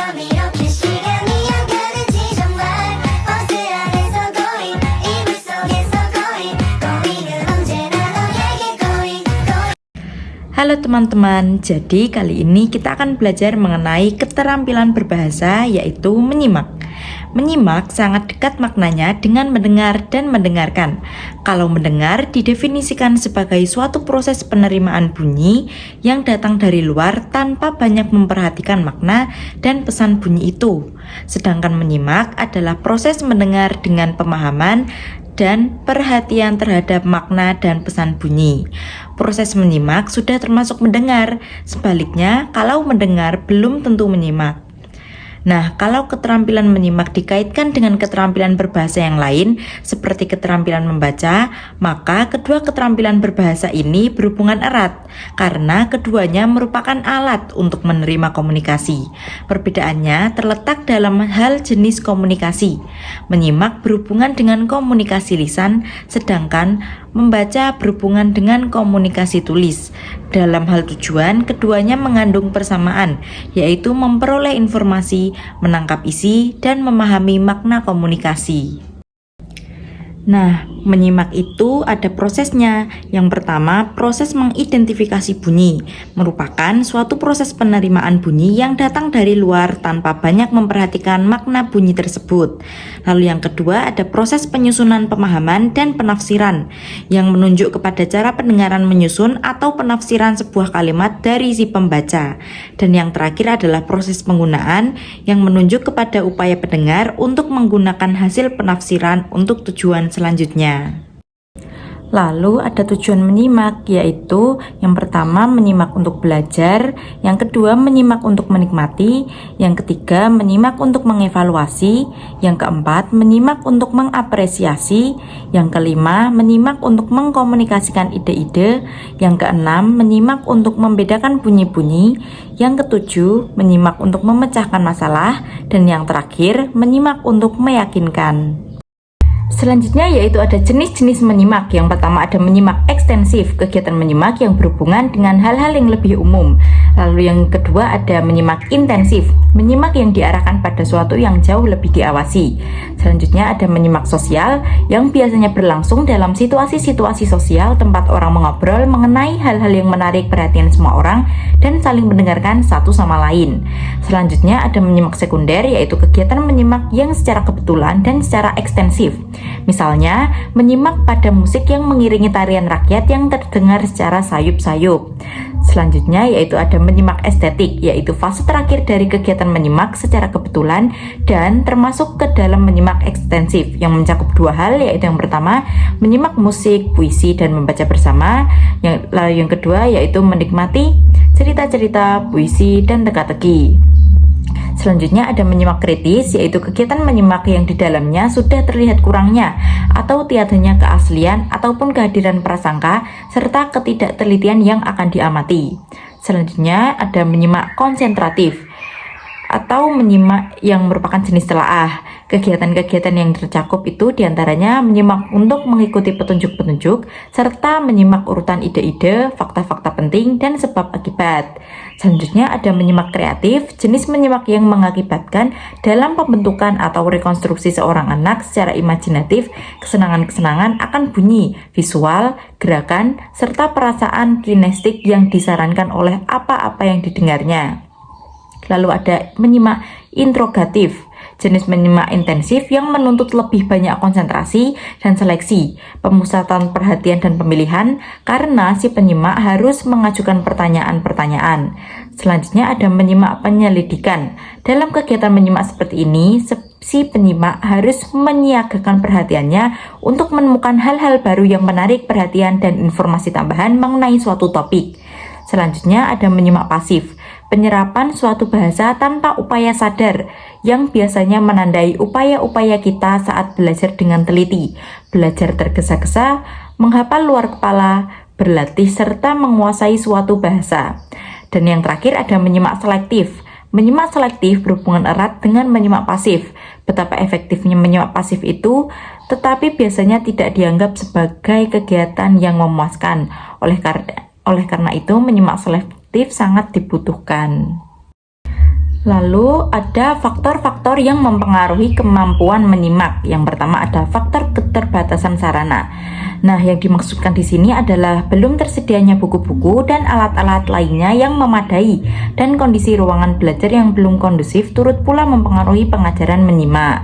밤 이렇게 시간이 안 가는지 정말 버스 안에서 going 이불 속에서 going은 언제나 너에게 going. Halo teman-teman, jadi kali ini kita akan belajar mengenai keterampilan berbahasa yaitu menyimak. Menyimak sangat dekat maknanya dengan mendengar dan mendengarkan. Kalau mendengar didefinisikan sebagai suatu proses penerimaan bunyi yang datang dari luar tanpa banyak memperhatikan makna dan pesan bunyi itu. Sedangkan menyimak adalah proses mendengar dengan pemahaman dan perhatian terhadap makna dan pesan bunyi. Proses menyimak sudah termasuk mendengar, sebaliknya kalau mendengar belum tentu menyimak. Nah, kalau keterampilan menyimak dikaitkan dengan keterampilan berbahasa yang lain, seperti keterampilan membaca, maka kedua keterampilan berbahasa ini berhubungan erat, karena keduanya merupakan alat untuk menerima komunikasi. Perbedaannya terletak dalam hal jenis komunikasi. Menyimak berhubungan dengan komunikasi lisan, sedangkan membaca berhubungan dengan komunikasi tulis. Dalam hal tujuan, keduanya mengandung persamaan, yaitu memperoleh informasi, menangkap isi, dan memahami makna komunikasi. Nah, menyimak itu ada prosesnya. Yang pertama, proses mengidentifikasi bunyi, merupakan suatu proses penerimaan bunyi yang datang dari luar tanpa banyak memperhatikan makna bunyi tersebut. Lalu yang kedua, ada proses penyusunan pemahaman dan penafsiran, yang menunjuk kepada cara pendengaran menyusun atau penafsiran sebuah kalimat dari si pembaca. Dan yang terakhir adalah proses penggunaan, yang menunjuk kepada upaya pendengar untuk menggunakan hasil penafsiran untuk tujuan selanjutnya. Lalu ada tujuan menyimak, yaitu yang pertama menyimak untuk belajar, yang kedua menyimak untuk menikmati, yang ketiga menyimak untuk mengevaluasi, yang keempat menyimak untuk mengapresiasi, yang kelima menyimak untuk mengkomunikasikan ide-ide, yang keenam menyimak untuk membedakan bunyi-bunyi, yang ketujuh menyimak untuk memecahkan masalah, dan yang terakhir menyimak untuk meyakinkan. Selanjutnya yaitu ada jenis-jenis menyimak. Yang pertama ada menyimak ekstensif, kegiatan menyimak yang berhubungan dengan hal-hal yang lebih umum. Lalu yang kedua ada menyimak intensif, menyimak yang diarahkan pada suatu yang jauh lebih diawasi. Selanjutnya ada menyimak sosial yang biasanya berlangsung dalam situasi-situasi sosial tempat orang mengobrol mengenai hal-hal yang menarik perhatian semua orang dan saling mendengarkan satu sama lain. Selanjutnya ada menyimak sekunder, yaitu kegiatan menyimak yang secara kebetulan dan secara ekstensif. Misalnya, menyimak pada musik yang mengiringi tarian rakyat yang terdengar secara sayup-sayup. Selanjutnya yaitu ada menyimak estetik, yaitu fase terakhir dari kegiatan menyimak secara kebetulan dan termasuk ke dalam menyimak ekstensif yang mencakup dua hal, yaitu yang pertama menyimak musik, puisi, dan membaca bersama. Lalu yang kedua yaitu menikmati cerita-cerita, puisi, dan teka-teki. Selanjutnya ada menyimak kritis, yaitu kegiatan menyimak yang di dalamnya sudah terlihat kurangnya atau tiadanya keaslian ataupun kehadiran prasangka serta ketidaktelitian yang akan diamati. Selanjutnya ada menyimak konsentratif atau menyimak yang merupakan jenis telaah. Kegiatan-kegiatan yang tercakup itu diantaranya menyimak untuk mengikuti petunjuk-petunjuk serta menyimak urutan ide-ide, fakta-fakta penting, dan sebab akibat. Selanjutnya ada menyimak kreatif, jenis menyimak yang mengakibatkan dalam pembentukan atau rekonstruksi seorang anak secara imajinatif kesenangan-kesenangan akan bunyi, visual, gerakan, serta perasaan kinestik yang disarankan oleh apa-apa yang didengarnya. Lalu ada menyimak interogatif, jenis menyimak intensif yang menuntut lebih banyak konsentrasi dan seleksi, pemusatan perhatian dan pemilihan karena si penyimak harus mengajukan pertanyaan-pertanyaan. Selanjutnya ada menyimak penyelidikan. Dalam kegiatan menyimak seperti ini, si penyimak harus menyiagakan perhatiannya untuk menemukan hal-hal baru yang menarik perhatian dan informasi tambahan mengenai suatu topik. Selanjutnya ada menyimak pasif, penyerapan suatu bahasa tanpa upaya sadar yang biasanya menandai upaya-upaya kita saat belajar dengan teliti, belajar tergesa-gesa, menghafal luar kepala, berlatih serta menguasai suatu bahasa. Dan yang terakhir ada menyimak selektif. Menyimak selektif berhubungan erat dengan menyimak pasif. Betapa efektifnya menyimak pasif itu, tetapi biasanya tidak dianggap sebagai kegiatan yang memuaskan. Oleh karena itu, menyimak selektif sangat dibutuhkan. Lalu ada faktor-faktor yang mempengaruhi kemampuan menyimak. Yang pertama ada faktor keterbatasan sarana. Nah, yang dimaksudkan di sini adalah belum tersedianya buku-buku dan alat-alat lainnya yang memadai dan kondisi ruangan belajar yang belum kondusif turut pula mempengaruhi pengajaran menyimak.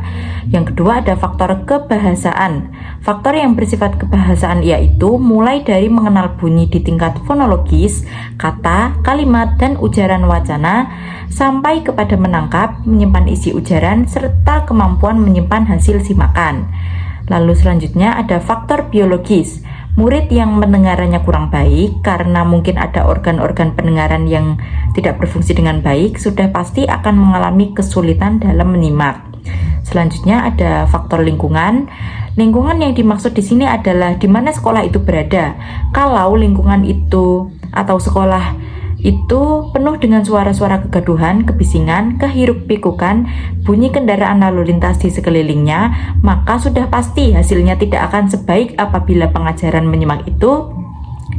Yang kedua ada faktor kebahasaan. Faktor yang bersifat kebahasaan yaitu mulai dari mengenal bunyi di tingkat fonologis, kata, kalimat, dan ujaran wacana, sampai kepada menangkap, menyimpan isi ujaran, serta kemampuan menyimpan hasil simakan. Lalu selanjutnya ada faktor biologis. Murid yang pendengarannya kurang baik karena mungkin ada organ-organ pendengaran yang tidak berfungsi dengan baik, sudah pasti akan mengalami kesulitan dalam menyimak. Selanjutnya ada faktor lingkungan. Lingkungan yang dimaksud di sini adalah di mana sekolah itu berada. Kalau lingkungan itu atau sekolah itu penuh dengan suara-suara kegaduhan, kebisingan, kehiruk-pikukan, bunyi kendaraan lalu lintas di sekelilingnya, maka sudah pasti hasilnya tidak akan sebaik apabila pengajaran menyimak itu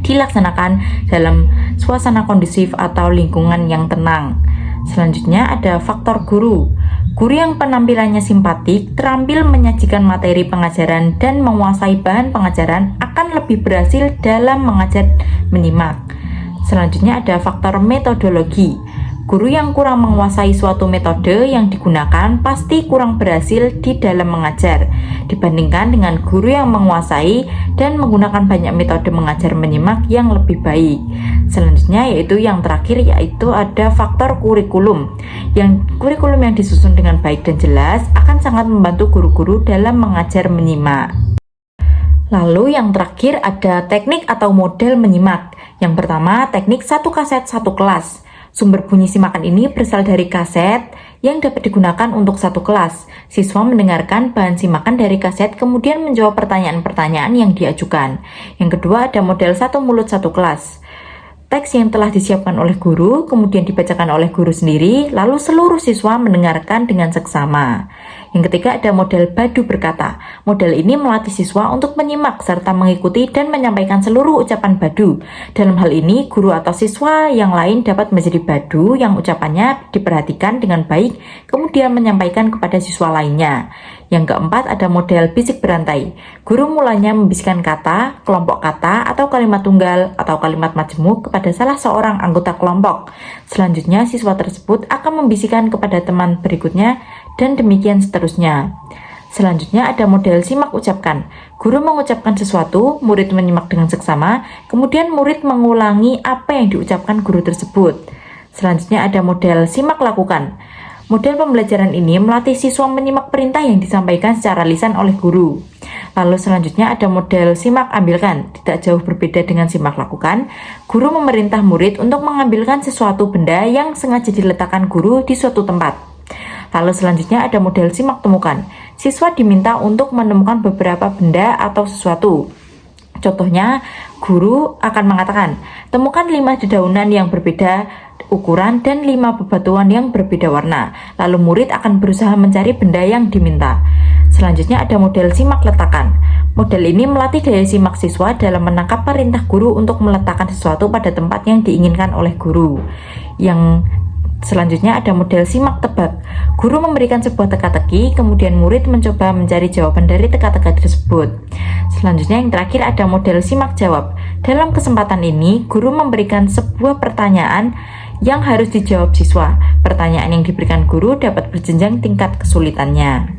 dilaksanakan dalam suasana kondusif atau lingkungan yang tenang. Selanjutnya ada faktor guru. Guru yang penampilannya simpatik, terampil menyajikan materi pengajaran dan menguasai bahan pengajaran akan lebih berhasil dalam mengajar menyimak. Selanjutnya ada faktor metodologi. Guru yang kurang menguasai suatu metode yang digunakan pasti kurang berhasil di dalam mengajar dibandingkan dengan guru yang menguasai dan menggunakan banyak metode mengajar menyimak yang lebih baik. Selanjutnya yaitu yang terakhir, yaitu ada faktor kurikulum. Yang kurikulum yang disusun dengan baik dan jelas akan sangat membantu guru-guru dalam mengajar menyimak. Lalu yang terakhir ada teknik atau model menyimak. Yang pertama, teknik satu kaset satu kelas. Sumber bunyi simakan ini berasal dari kaset yang dapat digunakan untuk satu kelas. Siswa mendengarkan bahan simakan dari kaset kemudian menjawab pertanyaan-pertanyaan yang diajukan. Yang kedua ada model satu mulut satu kelas. Teks yang telah disiapkan oleh guru, kemudian dibacakan oleh guru sendiri, lalu seluruh siswa mendengarkan dengan seksama. Yang ketiga ada model badu berkata. Model ini melatih siswa untuk menyimak serta mengikuti dan menyampaikan seluruh ucapan badu. Dalam hal ini, guru atau siswa yang lain dapat menjadi badu yang ucapannya diperhatikan dengan baik, kemudian menyampaikan kepada siswa lainnya. Yang keempat ada model bisik berantai. Guru mulanya membisikkan kata, kelompok kata, atau kalimat tunggal atau kalimat majemuk kepada salah seorang anggota kelompok. Selanjutnya siswa tersebut akan membisikkan kepada teman berikutnya dan demikian seterusnya. Selanjutnya ada model simak ucapkan. Guru mengucapkan sesuatu, murid menyimak dengan seksama, kemudian murid mengulangi apa yang diucapkan guru tersebut. Selanjutnya ada model simak lakukan. Model pembelajaran ini melatih siswa menyimak perintah yang disampaikan secara lisan oleh guru. Lalu selanjutnya ada model simak ambilkan. Tidak jauh berbeda dengan simak lakukan. Guru memerintah murid untuk mengambilkan sesuatu benda yang sengaja diletakkan guru di suatu tempat. Lalu selanjutnya ada model simak temukan. Siswa diminta untuk menemukan beberapa benda atau sesuatu. Contohnya, guru akan mengatakan, temukan 5 dedaunan yang berbeda ukuran dan 5 bebatuan yang berbeda warna. Lalu murid akan berusaha mencari benda yang diminta. Selanjutnya ada model simak letakkan. Model ini melatih daya simak siswa dalam menangkap perintah guru untuk meletakkan sesuatu pada tempat yang diinginkan oleh guru. Yang selanjutnya ada model simak tebak. Guru memberikan sebuah teka-teki, kemudian murid mencoba mencari jawaban dari teka-teki tersebut. Selanjutnya yang terakhir ada model simak jawab. Dalam kesempatan ini, guru memberikan sebuah pertanyaan yang harus dijawab siswa. Pertanyaan yang diberikan guru dapat berjenjang tingkat kesulitannya.